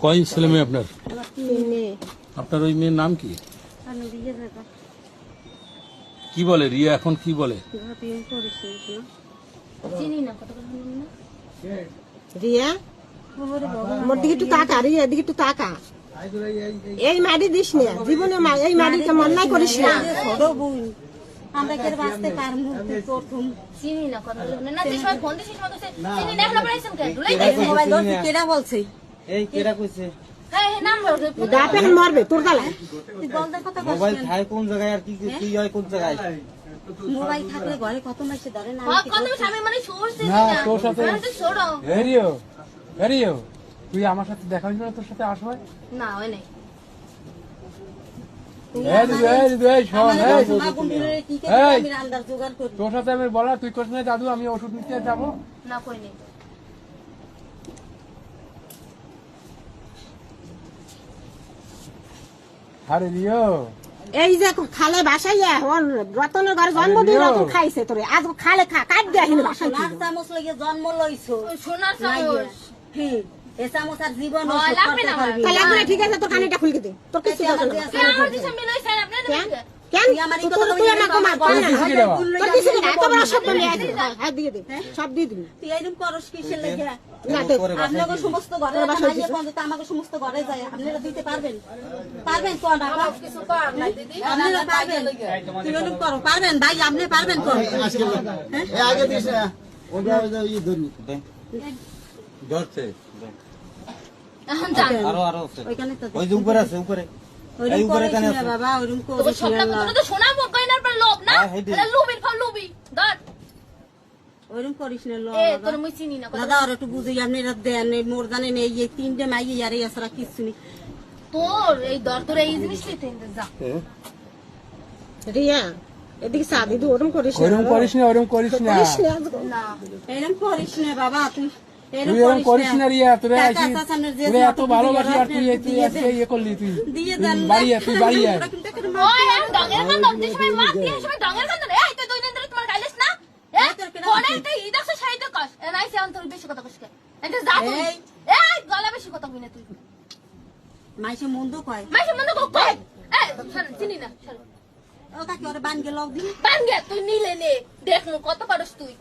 কয় ছেলে মেয়ে আপনার? মেয়ে। আপনার ওই মেয়ের নাম কি? কি বলে রিয়া এখন কি বলে? রিয়া মোর দিকে একটু তাকা, রিয়া এদিকে একটু তাকা। এই মাটি দিস না জীবনে, এই মাটিকে মন্যায় করিস না। আমরা কে বাঁচতে পারবো প্রথম চিনি না কথা বলবেন না, যে সময় ফোন দিছিস সময় তো চিনি না, এখন বলেছেন কে দুলাই দিছে মোবাইল ধরতে কেডা বলছে? এই কেডা কইছে? হ্যাঁ নাম বলছে দাপেন মরবে তোর গালায়। তুই বলতে কথা কইছিস মোবাইল থাকে কোন জায়গায় আর কি কি হয় কোন জায়গায়? মোবাইল থাকলে ঘরে কত মাসে ধরে না কত মাসে আমি মানে সোর্স দিই না না তোর সাথে আমি তো ছোড়ো হেরিও তুই আমার সাথে দেখা হইছিল না, তোর সাথে আসবে না হয় নাই তোর সাথে আমি বলা তুই কোথায় না দাদু আমি ওষুধ নিতে যাবো না কই নেই আরে রিও এই যে খালে বাসাইয়া রতনের ঘরে জন্মদিন রতন খাইছে তোরে, আজ খালে খা কাট দিয়ে আহিনি বাসায়। সোনার চামচ লাগিয়ে জন্ম লইছো, সোনার চামচ এ চামচ আর জীবন লাগবে না। লাগবে না, ঠিক আছে তোর কানেটা খুলকে দে, তোর কিছু দরকার নেই। আমার দিশা মিলাই স্যার আপনাদের কেন তুই আমাকে মার পারে না, তোর কিছু না, এত বড় সব বলে হাত দিয়ে দে, সব দিয়ে দিবি। তুই এরকম করস কিসের লাগি? না দে, আপনাকে সমস্ত ঘরে মাইয়ে পর্যন্ত আমাকে সমস্ত ঘরে যায়, আপনারা দিতে পারবেন? পারবেন কোন টাকা কিছু কর না দিদি, আপনারা পারবেন? তুই এরকম করো পারবেন ভাই, আপনি পারবেন কোন? এই আগে দিস না ওটা ই ধরি ধরতে আরো আরো আছে ওইখানে তো ওই যে উপরে আছে উপরে এই উপরে কানে আছে বাবা ওরকম করে সবটা তো সোনা কইনার পর লোভ না, এটা লোভের ফল লোভী ধর ওরকম করিস না লো। এ তোর মুই চিনি না দাদা, আর একটু বুঝি আপনি রাত দেন মোর জানেন এই যে তিনটে মাইয়ে আর এই আসরা কিছু নেই তোর এই দর তোর এই জিনিস নিতে যা। রিয়া এদিকে চা দিদি, ওরম করিস না, ওরম করিস না, ওরম করিস না, না এরকম করিস না বাবা, তুই তুই এরম করিস না রিয়া, তোরে আসি তোরে এত ভালোবাসি আর তুই আজকে ইয়ে করলি, তুই বাড়ি তুই বাড়ি আয়। ওই আমি ডঙ্গের কান্দন যে সময় মাছ দিয়ে সময় ডঙ্গের কান্দন, এই তুই দুই দিন ধরে তোমার গাইলিস না ফোনে তুই ইদাস সাইড কস এনাই সে অন্তর বেশি কথা কস কে এটা যা তুই এই গলা বেশি কথা কই না তুই মাইসে মন্দ কয়, মাইসে মন্দ কয় এই চিনি না ও কাকে ওরে বান গে লগ দিন বান গে তুই নিলে নে দেখ মু কত পারস তুই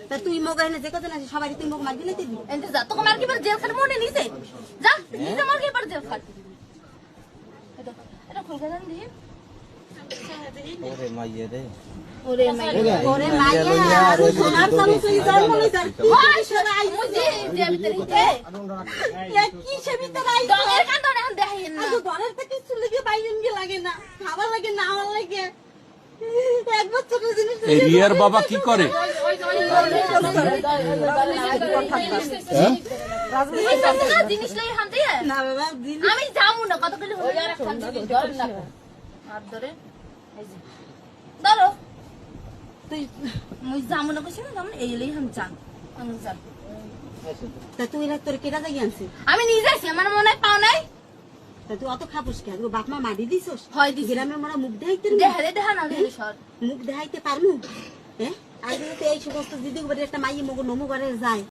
তা তুই মগাই না যে কত না সবাই তুই মগ মার দিলে দিবি এন্ড যা তোকে মার কি পর জেল খাট মনে নিছে যা নিতে মার কি পর জেল খাট এটা খুলকে দেন দি ওরে মাইয়ে রে ওরে মাইয়া সোনার চামচ জন্ম লইছে হয় সোনাই মুজি যে ভিতরে কি সে ভিতরে আই ডঙের কান্দন এখন দেখাইন না ঘরের থেকে কিছু লাগে বাইরেন গে লাগে না, খাবার লাগে না আমার লাগে এক বছর জিনিস। এই রিয়ার বাবা কি করে? জিনিস লাগে হাতে না বাবা, আমি যামু না কত করে হয়ে আর খান দিবি ধর না হাত ধরে ধরো তুই মুই যামু না কইছিস না, যামু এই লই হাম জান আমি যাব। তা তুই না তোর কেডা যাই আনছিস? আমি নিজে আছি, আমার মনে পাও নাই। তা তুই অত খাপুস কেন? তুই বাপ মা মারি দিছস? হয় দিছি। গ্রামে আমরা মুখ দেখাইতে দেখা না সর মুখ দেখাইতে পারমু? হ্যাঁ আজ তো এই সমস্ত দিদি একটা মাইয়ে মগো নমু করে যায়।